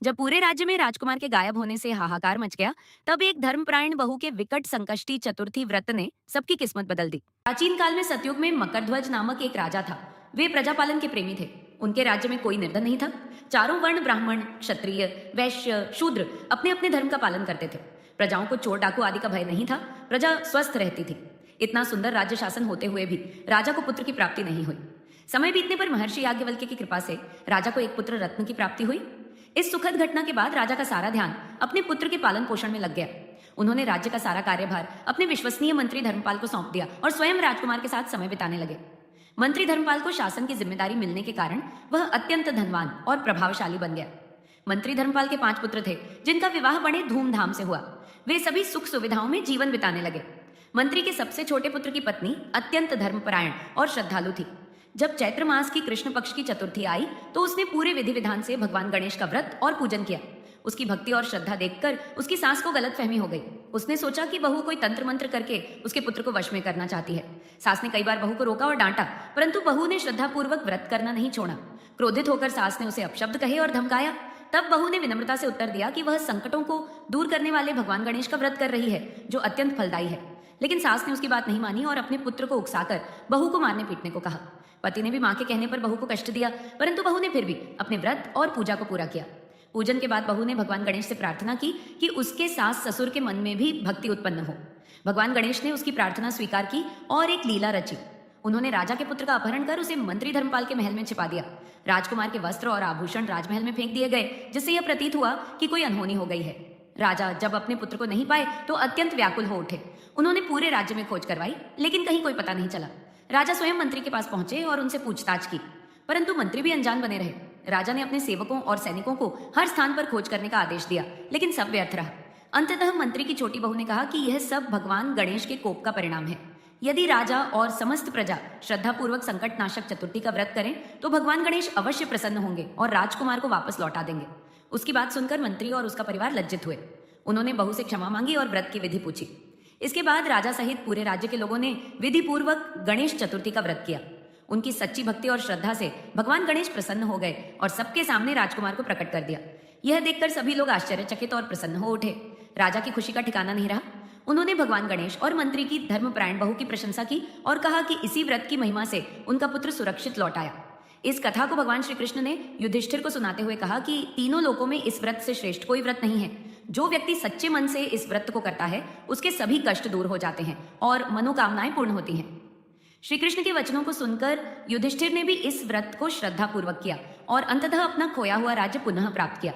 जब पूरे राज्य में राजकुमार के गायब होने से हाहाकार मच गया, तब एक धर्मपरायण बहू के विकट संकष्टी चतुर्थी व्रत ने सबकी किस्मत बदल दी। प्राचीन काल में सतयुग में मकरध्वज नामक एक राजा था। वे प्रजापालन के प्रेमी थे। उनके राज्य में कोई निर्धन नहीं था। चारों वर्ण ब्राह्मण, क्षत्रिय, वैश्य, शूद्र अपने अपने धर्म का पालन करते थे। प्रजाओं को चोर डाकू आदि का भय नहीं था। प्रजा स्वस्थ रहती थी। इतना सुंदर राज्य शासन होते हुए भी राजा को पुत्र की प्राप्ति नहीं हुई। समय बीतने पर महर्षि याज्ञवल्क्य की कृपा से राजा को एक पुत्र रत्न की प्राप्ति हुई। इस सुखद घटना के बाद राजा का सारा ध्यान अपने पुत्र के पालन पोषण में लग गया। उन्होंने राज्य का सारा कार्यभार अपने विश्वसनीय मंत्री धर्मपाल को सौंप दिया और स्वयं राजकुमार के साथ समय बिताने लगे। मंत्री धर्मपाल को शासन की जिम्मेदारी मिलने के कारण वह अत्यंत धनवान और प्रभावशाली बन गया। मंत्री धर्मपाल के 5 पुत्र थे, जिनका विवाह बड़े धूमधाम से हुआ। वे सभी सुख सुविधाओं में जीवन बिताने लगे। मंत्री के सबसे छोटे पुत्र की पत्नी अत्यंत धर्मपरायण और श्रद्धालु थी। जब चैत्र मास की कृष्ण पक्ष की चतुर्थी आई तो उसने पूरे विधि विधान से भगवान गणेश का व्रत और पूजन किया। उसकी भक्ति और श्रद्धा देखकर उसकी सास को गलतफहमी हो गई। उसने सोचा कि बहू कोई तंत्र मंत्र करके उसके पुत्र को वश में करना चाहती है। सास ने कई बार बहू को रोका और डांटा, परंतु बहू ने श्रद्धापूर्वक व्रत करना नहीं छोड़ा। क्रोधित होकर सास ने उसे अपशब्द कहे और धमकाया। तब बहू ने विनम्रता से उत्तर दिया कि वह संकटों को दूर करने वाले भगवान गणेश का व्रत कर रही है, जो अत्यंत फलदायी है। लेकिन सास ने उसकी बात नहीं मानी और अपने पुत्र को उकसाकर बहू को मारने पीटने को कहा। पति ने भी मां के कहने पर बहू को कष्ट दिया, परंतु बहू ने फिर भी अपने व्रत और पूजा को पूरा किया। पूजन के बाद बहू ने भगवान गणेश से प्रार्थना की कि उसके सास ससुर के मन में भी भक्ति उत्पन्न हो। भगवान गणेश ने उसकी प्रार्थना स्वीकार की और एक लीला रची। उन्होंने राजा के पुत्र का अपहरण कर उसे मंत्री धर्मपाल के महल में छिपा दिया। राजकुमार के वस्त्र और आभूषण राजमहल में फेंक दिए गए, जिससे यह प्रतीत हुआ कि कोई अनहोनी हो गई है। राजा जब अपने पुत्र को नहीं पाए तो अत्यंत व्याकुल हो उठे। उन्होंने पूरे राज्य में खोज करवाई, लेकिन कहीं कोई पता नहीं चला। राजा स्वयं मंत्री के पास पहुंचे और उनसे पूछताछ की, परंतु मंत्री भी अनजान बने रहे। राजा ने अपने सेवकों और सैनिकों को हर स्थान पर खोज करने का आदेश दिया, लेकिन सब व्यर्थ रहा। अंततः मंत्री की छोटी बहू ने कहा कि यह सब भगवान गणेश के कोप का परिणाम है। यदि राजा और समस्त प्रजा श्रद्धापूर्वक संकट नाशक चतुर्थी का व्रत करें तो भगवान गणेश अवश्य प्रसन्न होंगे और राजकुमार को वापस लौटा देंगे। उसकी बात सुनकर मंत्री और उसका परिवार लज्जित हुए। उन्होंने बहू से क्षमा मांगी और व्रत की विधि पूछी। इसके बाद राजा सहित पूरे राज्य के लोगों ने विधि पूर्वक गणेश चतुर्थी का व्रत किया। उनकी सच्ची भक्ति और श्रद्धा से भगवान गणेश प्रसन्न हो गए और सबके सामने राजकुमार को प्रकट कर दिया। यह देखकर सभी लोग आश्चर्यचकित और प्रसन्न हो उठे। राजा की खुशी का ठिकाना नहीं रहा। उन्होंने भगवान गणेश और मंत्री की धर्मपरायण बहू की प्रशंसा की और कहा कि इसी व्रत की महिमा से उनका पुत्र सुरक्षित लौट आया। इस कथा को भगवान श्री कृष्ण ने युधिष्ठिर को सुनाते हुए कहा कि तीनों लोकों में इस व्रत से श्रेष्ठ कोई व्रत नहीं है। जो व्यक्ति सच्चे मन से इस व्रत को करता है, उसके सभी कष्ट दूर हो जाते हैं और मनोकामनाएं पूर्ण होती हैं। श्री कृष्ण के वचनों को सुनकर युधिष्ठिर ने भी इस व्रत को श्रद्धापूर्वक किया और अंततः अपना खोया हुआ राज्य पुनः प्राप्त किया।